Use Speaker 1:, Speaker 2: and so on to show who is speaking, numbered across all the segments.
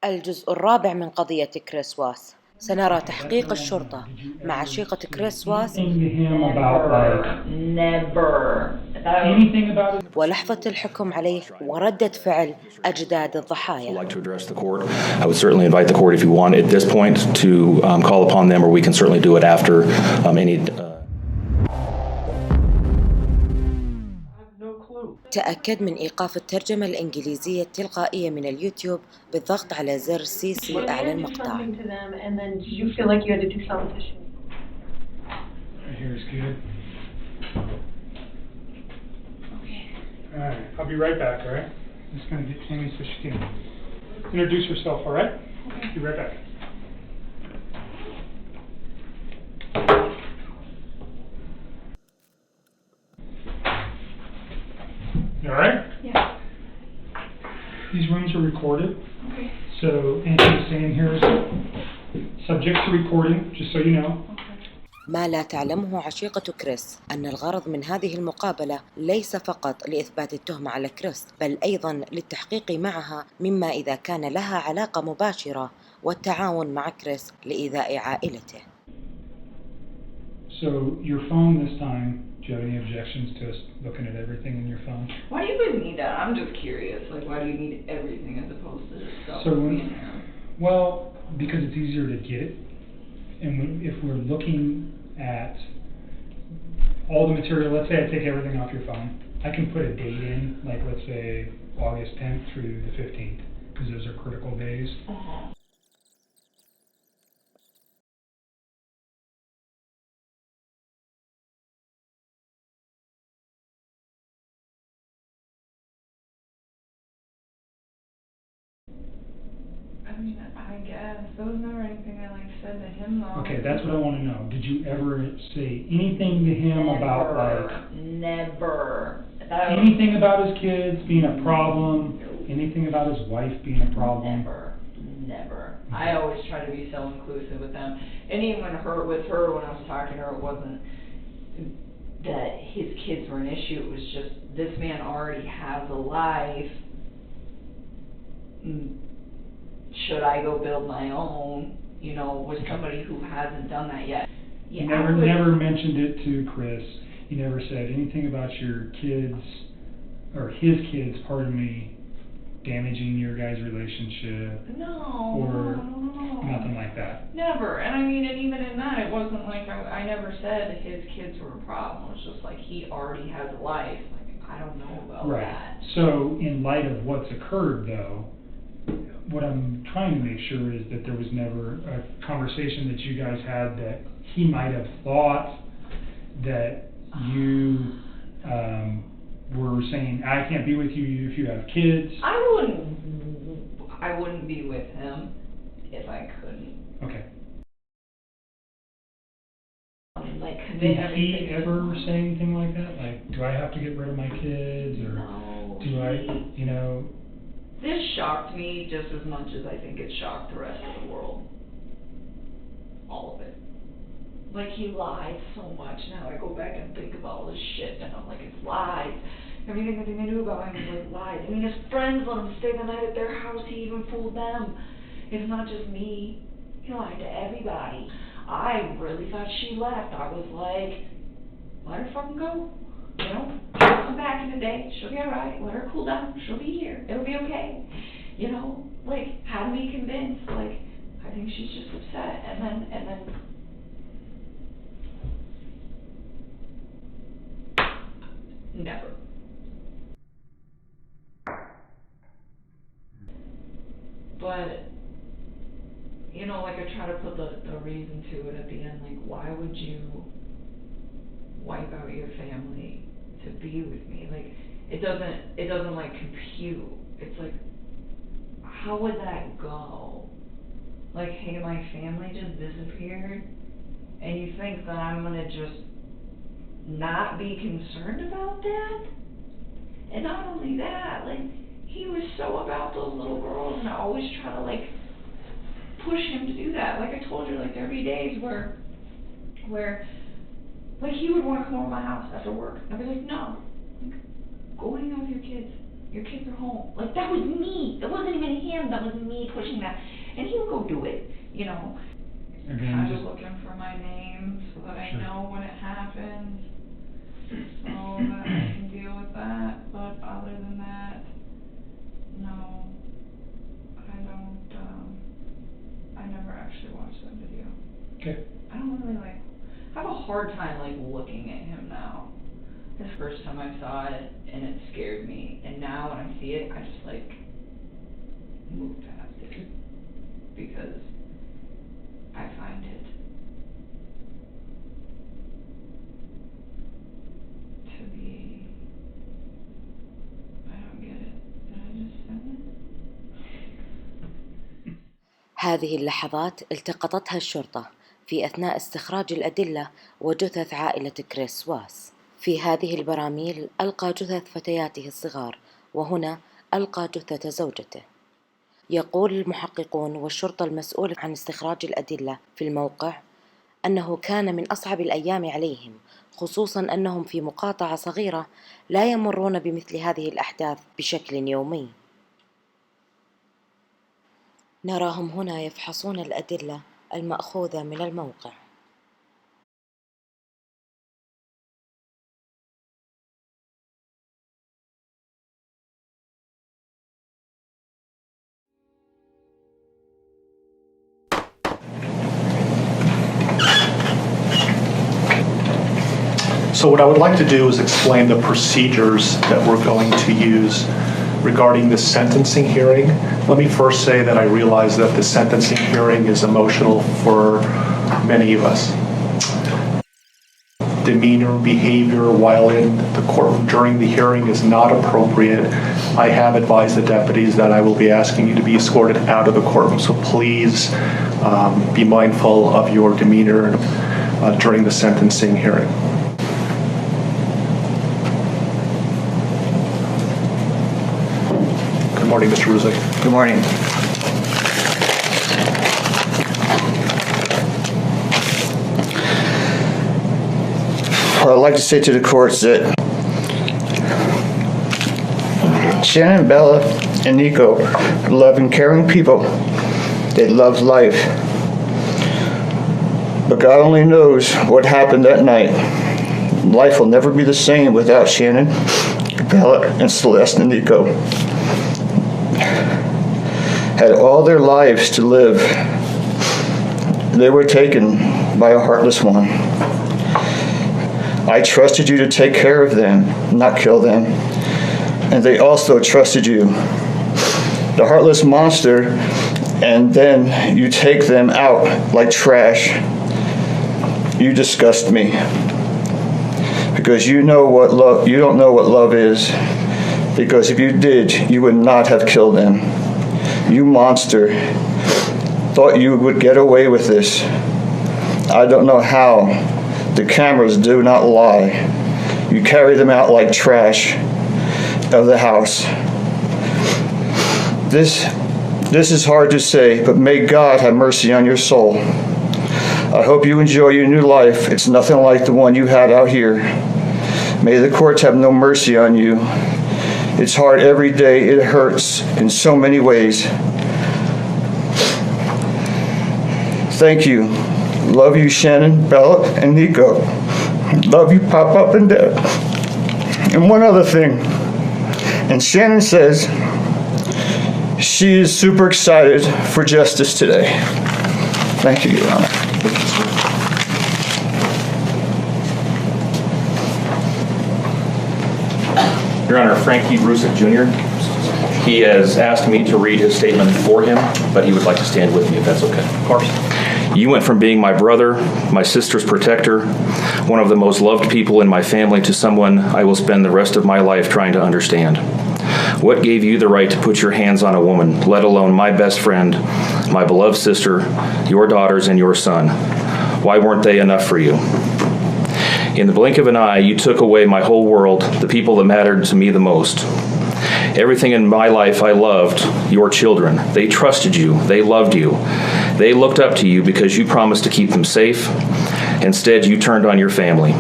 Speaker 1: الجزء الرابع من قضية كريس واس. سنرى تحقيق الشرطة مع عشيقة كريس واس ولحظة الحكم عليه وردة فعل أجداد الضحايا.
Speaker 2: I would certainly invite the court if you want at this point to call upon them, or we can certainly do it after any.
Speaker 1: تأكد من إيقاف الترجمة الإنجليزية التلقائية من اليوتيوب بالضغط على زر CC أعلى المقطع.
Speaker 3: Alright, I'll be right back, alright? I'm just going to get Tammy so she can introduce herself, alright? Okay. Be right back. You alright?
Speaker 4: Yeah.
Speaker 3: These rooms are recorded.
Speaker 4: Okay.
Speaker 3: So anything you say in here is subject to recording, just so you know.
Speaker 1: ما لا تعلمه عشيقة كريس أن الغرض من هذه المقابلة ليس فقط لإثبات التهمة على كريس، بل أيضاً للتحقيق معها مما إذا كان لها علاقة مباشرة والتعاون مع كريس لإيذاء عائلته.
Speaker 3: So your phone this time, do you have any objections to us looking at everything in your phone?
Speaker 4: Why do you even need that? I'm just curious. Like, why do you need everything as opposed to just stuff?
Speaker 3: Well, because it's easier to get it. And if we're looking at all the material, let's say I take everything off your phone, I can put a date in, like let's say August 10th through the 15th, because those are critical days.
Speaker 4: I mean, I guess. There was never anything I said to him though.
Speaker 3: Okay, that's what I want to know. Did you ever say anything to him about
Speaker 4: Never.
Speaker 3: Anything about his kids being a problem? Anything about his wife being a problem?
Speaker 4: Never. I always try to be so inclusive with them. And even with her, when I was talking to her, it wasn't that his kids were an issue. It was just, this man already has a life. Should I go build my own, with somebody who hasn't done that yet?
Speaker 3: Yeah, you never mentioned it to Chris. You never said anything about your kids, or his kids, pardon me, damaging your guys' relationship?
Speaker 4: No.
Speaker 3: Or nothing like that?
Speaker 4: Never. And I mean, and even in that, it wasn't like I never said his kids were a problem. It was just like he already has a life. Like, I don't know about that.
Speaker 3: Right. So, in light of what's occurred, though, what I'm trying to make sure is that there was never a conversation that you guys had that he might have thought that you were saying, I can't be with you if you have kids.
Speaker 4: I wouldn't be with him if I couldn't.
Speaker 3: Okay.
Speaker 4: Did
Speaker 3: he ever say anything like that? Like, do I have to get rid of my kids? Or
Speaker 4: no.
Speaker 3: Do I,
Speaker 4: This shocked me just as much as I think it shocked the rest of the world. All of it. Like, he lied so much. Now I go back and think about all this shit, and I'm like, it's lies. Everything that they knew about him was like lies. I mean, his friends let him stay the night at their house. He even fooled them. It's not just me. He lied to everybody. I really thought she left. I was like, let her fucking go. She'll come back in a day. She'll be alright. Let her cool down. She'll be here. It'll be okay. Had me convinced. I think she's just upset. And then. Never. But, I try to put the reason to it at the end. Why would you wipe out your family to be with me? It doesn't compute. It's how would that go? Hey, my family just disappeared, and you think that I'm gonna just not be concerned about that? And not only that, he was so about those little girls, and I always try to push him to do that. I told you, there'd be days where he would want to come over to my house after work. I'd be like, no, go hang out with your kids. your kids are home. Like, that was me. It wasn't even him. That was me pushing that. And he would go do it, you know.
Speaker 3: Again,
Speaker 4: Kind
Speaker 3: just,
Speaker 4: of looking for my name so that I
Speaker 3: Sure.
Speaker 4: know when it happens, so that I can deal with that. But other than that, no, I don't, I never actually watched that video.
Speaker 3: okay.
Speaker 4: I don't really I have a hard time looking at him now. The first time I saw it, and it scared me, and now when I see it, I just move past it, because I find it to be, I don't get it. Did I just send it?
Speaker 1: هذه اللحظات التقطتها الشرطة في أثناء استخراج الأدلة وجثث عائلة كريس واس. في هذه البراميل ألقى جثث فتياته الصغار، وهنا ألقى جثة زوجته. يقول المحققون والشرطة المسؤول عن استخراج الأدلة في الموقع أنه كان من أصعب الأيام عليهم، خصوصاً أنهم في مقاطعة صغيرة لا يمرون بمثل هذه الأحداث بشكل يومي. نراهم هنا يفحصون الأدلة المأخوذة من الموقع.
Speaker 5: So what I would like to do is explain the procedures that we're going to use regarding the sentencing hearing. Let me first say that I realize that the sentencing hearing is emotional for many of us. Demeanor, behavior while in the courtroom during the hearing is not appropriate. I have advised the deputies that I will be asking you to be escorted out of the courtroom, so please be mindful of your demeanor during the sentencing hearing. Good morning, Mr. Ruzick.
Speaker 6: Good morning. What I'd like to say to the courts that Shannon, Bella, and Nico are loving, caring people. They love life. But God only knows what happened that night. Life will never be the same without Shannon, Bella, and Celeste and Nico. Had all their lives to live. They were taken by a heartless one. I trusted you to take care of them, not kill them. And they also trusted you. The heartless monster, and then you take them out like trash. You disgust me. Because you know what love, you don't know what love is. Because if you did, you would not have killed them. You monster, thought you would get away with this. I don't know how. The cameras do not lie. You carry them out like trash of the house. This is hard to say, but may God have mercy on your soul. I hope you enjoy your new life. It's nothing like the one you had out here. May the courts have no mercy on you. It's hard every day. It hurts in so many ways. Thank you. Love you, Shannon, Bella, and Nico. Love you, Pop-Up and Dad. And one other thing. And Shannon says she is super excited for justice today. Thank you, Your Honor.
Speaker 2: Your Honor, Frankie Ruzick Jr., he has asked me to read his statement for him, but he would like to stand with me if that's okay.
Speaker 5: Of course.
Speaker 2: You went from being my brother, my sister's protector, one of the most loved people in my family, to someone I will spend the rest of my life trying to understand. What gave you the right to put your hands on a woman, let alone my best friend, my beloved sister, your daughters, and your son? Why weren't they enough for you? In the blink of an eye, you took away my whole world, the people that mattered to me the most. Everything in my life I loved, your children. They trusted you. They loved you. They looked up to you because you promised to keep them safe. Instead, you turned on your family.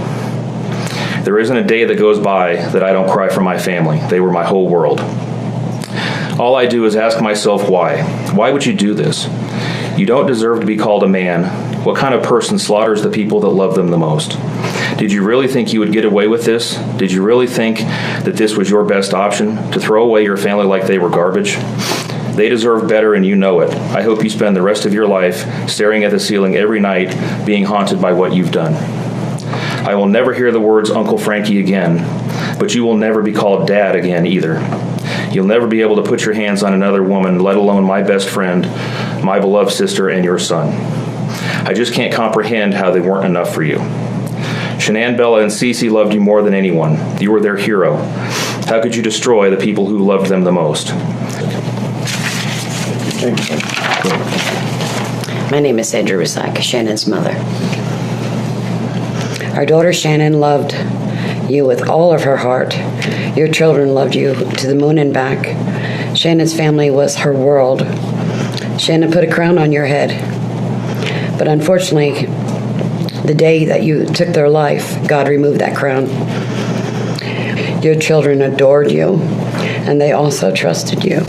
Speaker 2: There isn't a day that goes by that I don't cry for my family. They were my whole world. All I do is ask myself why. Why would you do this? You don't deserve to be called a man. What kind of person slaughters the people that love them the most? Did you really think you would get away with this? Did you really think that this was your best option, to throw away your family like they were garbage? They deserve better, and you know it. I hope you spend the rest of your life staring at the ceiling every night, being haunted by what you've done. I will never hear the words Uncle Frankie again, but you will never be called Dad again either. You'll never be able to put your hands on another woman, let alone my best friend, my beloved sister, and your son. I just can't comprehend how they weren't enough for you. Shanann, Bella, and Cece loved you more than anyone. You were their hero. How could you destroy the people who loved them the most?
Speaker 7: My name is Sandra Rizak, Shannon's mother. Our daughter Shannan loved you with all of her heart. Your children loved you to the moon and back. Shannon's family was her world. Shannan put a crown on your head. But unfortunately, the day that you took their life, God removed that crown. Your children adored you, and they also trusted you.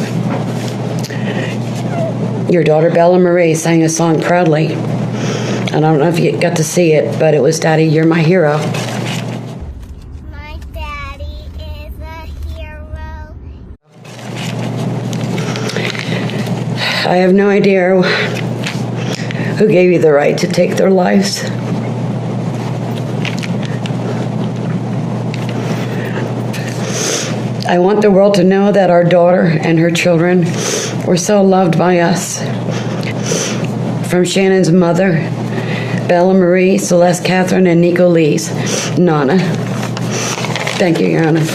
Speaker 7: Your daughter Bella Marie sang a song proudly. I don't know if you got to see it, but it was Daddy, You're My Hero.
Speaker 8: My daddy is a hero.
Speaker 7: I have no idea who gave you the right to take their lives. I want the world to know that our daughter and her children were so loved by us. From Shannon's mother, Bella Marie, Celeste Catherine, and Nico Lee's Nana. Thank you, Your Honor.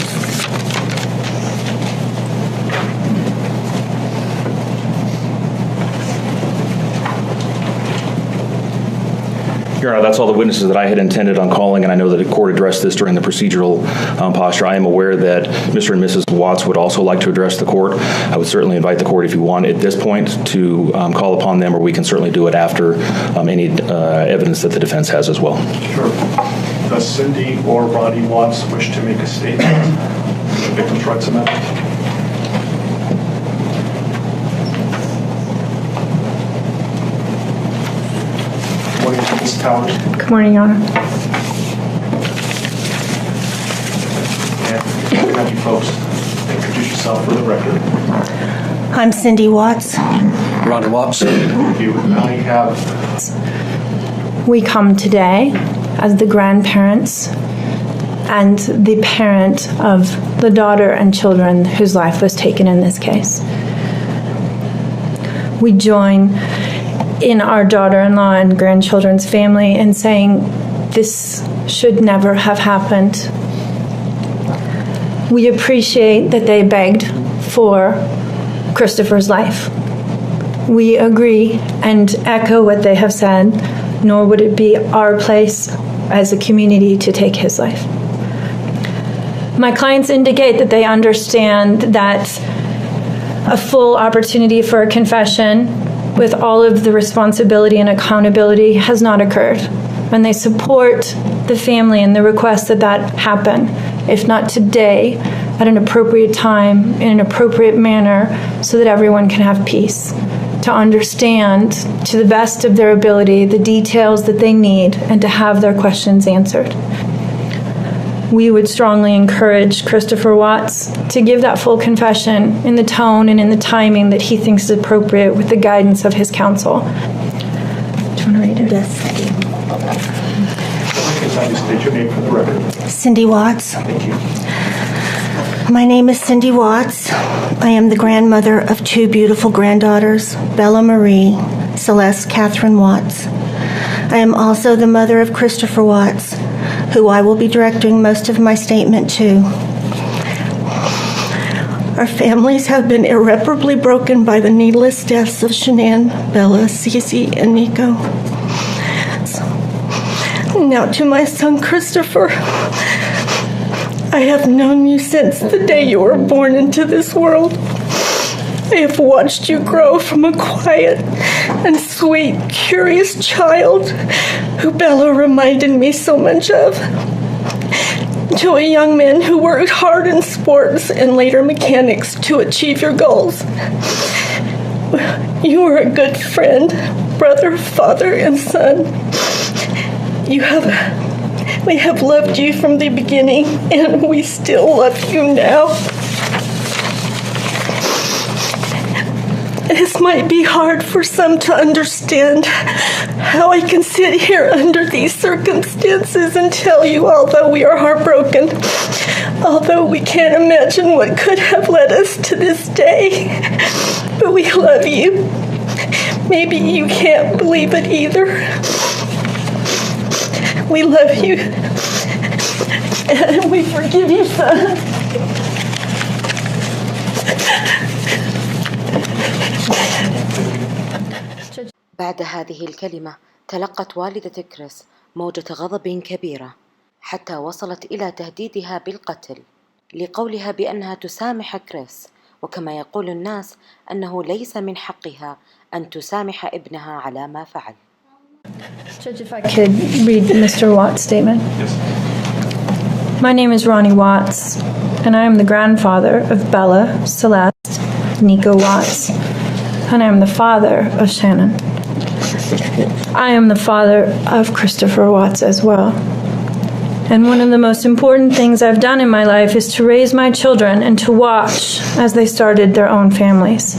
Speaker 2: Your Honor, that's all the witnesses that I had intended on calling, and I know that the court addressed this during the procedural posture. I am aware that Mr. and Mrs. Watts would also like to address the court. I would certainly invite the court, if you want, at this point, to call upon them, or we can certainly do it after any evidence that the defense has as well.
Speaker 5: Sure. Does Cindy or Ronnie Watts wish to make a statement on the Victims' Rights Amendment? Ms. Towers.
Speaker 9: Good morning, Your Honor.
Speaker 5: And have you folks introduce yourself for the record.
Speaker 9: I'm Cindy Watts.
Speaker 10: Ronnie Watts.
Speaker 5: Thank you. I have.
Speaker 9: We come today as the grandparents and the parent of the daughter and children whose life was taken in this case. We join in our daughter-in-law and grandchildren's family in saying this should never have happened. We appreciate that they begged for Christopher's life. We agree and echo what they have said, nor would it be our place as a community to take his life. My clients indicate that they understand that a full opportunity for a confession with all of the responsibility and accountability has not occurred. And they support the family and the request that that happen, if not today, at an appropriate time, in an appropriate manner, so that everyone can have peace, to understand to the best of their ability the details that they need and to have their questions answered. We would strongly encourage Christopher Watts to give that full confession in the tone and in the timing that he thinks is appropriate with the guidance of his counsel. Do you want to read it?
Speaker 8: Yes.
Speaker 5: State your name for the record.
Speaker 9: Cindy Watts.
Speaker 5: Thank you.
Speaker 9: My name is Cindy Watts. I am the grandmother of two beautiful granddaughters, Bella Marie, Celeste Catherine Watts. I am also the mother of Christopher Watts, who I will be directing most of my statement to. Our families have been irreparably broken by the needless deaths of Shanann, Bella, Cece, and Nico. Now to my son Christopher. I have known you since the day you were born into this world. I have watched you grow from a quiet and sweet, curious child who Bella reminded me so much of. to a young man who worked hard in sports and later mechanics to achieve your goals. You are a good friend, brother, father, and son. We have loved you from the beginning, and we still love you now. This might be hard for some to understand, how I can sit here under these circumstances and tell you, although we are heartbroken, although we can't imagine what could have led us to this day, but we love you. Maybe you can't believe it either. We love you, and we forgive you, son.
Speaker 1: بعد هذه الكلمة تلقت والدة كريس موجة غضب كبيرة حتى وصلت إلى تهديدها بالقتل لقولها بأنها تسامح كريس، وكما يقول الناس أنه ليس من حقها أن تسامح ابنها على ما فعل.
Speaker 9: Judge, if I could read Mr. Watts' statement.
Speaker 5: Yes.
Speaker 9: My name is Ronnie Watts, and I am the grandfather of Bella, Celeste, Nico Watts, and I am the father of Shannan. I am the father of Christopher Watts as well. And one of the most important things I've done in my life is to raise my children and to watch as they started their own families.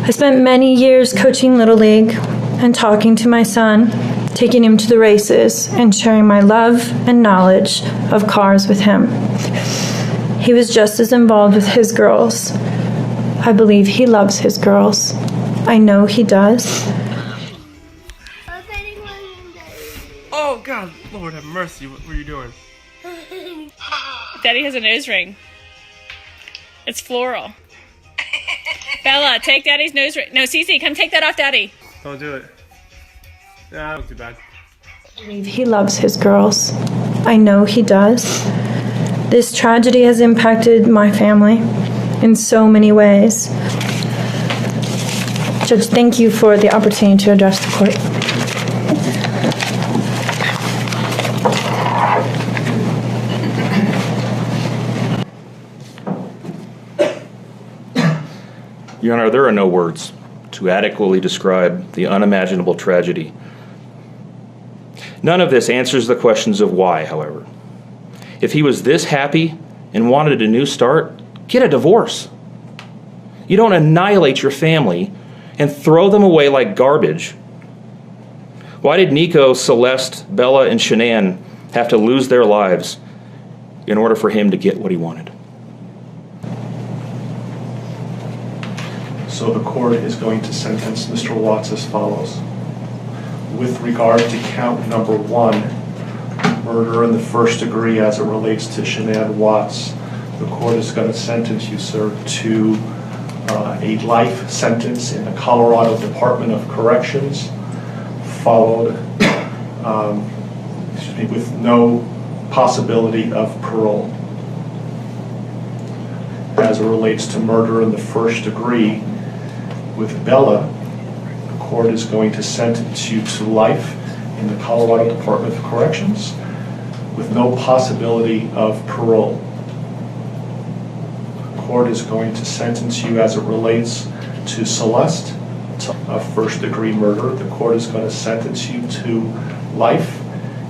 Speaker 9: I spent many years coaching Little League and talking to my son, taking him to the races, and sharing my love and knowledge of cars with him. He was just as involved with his girls. I believe he loves his girls. I know he does.
Speaker 10: Oh, God, Lord have mercy. What were you doing?
Speaker 11: Daddy has a nose ring. It's floral. Bella, take Daddy's nose ring. No, Cece, come take that off Daddy.
Speaker 10: Don't do it. Nah, not too bad.
Speaker 9: I believe he loves his girls. I know he does. This tragedy has impacted my family in so many ways. Judge, thank you for the opportunity to address the court.
Speaker 2: Your Honor, there are no words to adequately describe the unimaginable tragedy. None of this answers the questions of why, however. If he was this happy and wanted a new start, get a divorce. You don't annihilate your family and throw them away like garbage. Why did Nico, Celeste, Bella, and Shannan have to lose their lives in order for him to get what he wanted?
Speaker 5: So the court is going to sentence Mr. Watts as follows. With regard to count number 1, murder in the first degree as it relates to Shannan Watts, the court is going to sentence you, sir, to a life sentence in the Colorado Department of Corrections, followed with no possibility of parole. As it relates to murder in the first degree, with Bella, the court is going to sentence you to life in the Colorado Department of Corrections with no possibility of parole. The court is going to sentence you as it relates to Celeste, a first-degree murder. The court is going to sentence you to life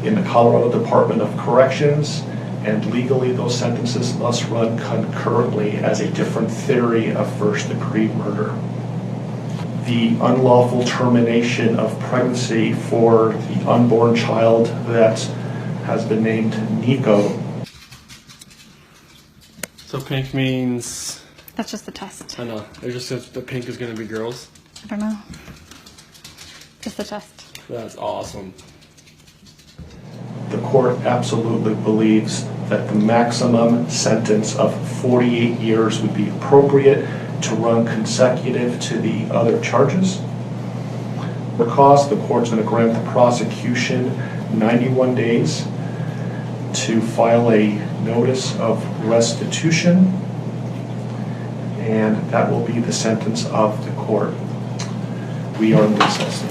Speaker 5: in the Colorado Department of Corrections, and legally those sentences must run concurrently as a different theory of first-degree murder. The unlawful termination of pregnancy for the unborn child that has been named Nico.
Speaker 10: So pink means...
Speaker 11: That's just the test.
Speaker 10: I know. It just says the pink is going to be girls.
Speaker 11: I don't know. Just the test.
Speaker 10: That's awesome.
Speaker 5: The court absolutely believes that the maximum sentence of 48 years would be appropriate to run consecutive to the other charges. Because the court's going to grant the prosecution 91 days to file a notice of restitution, and that will be the sentence of the court. We are in recess.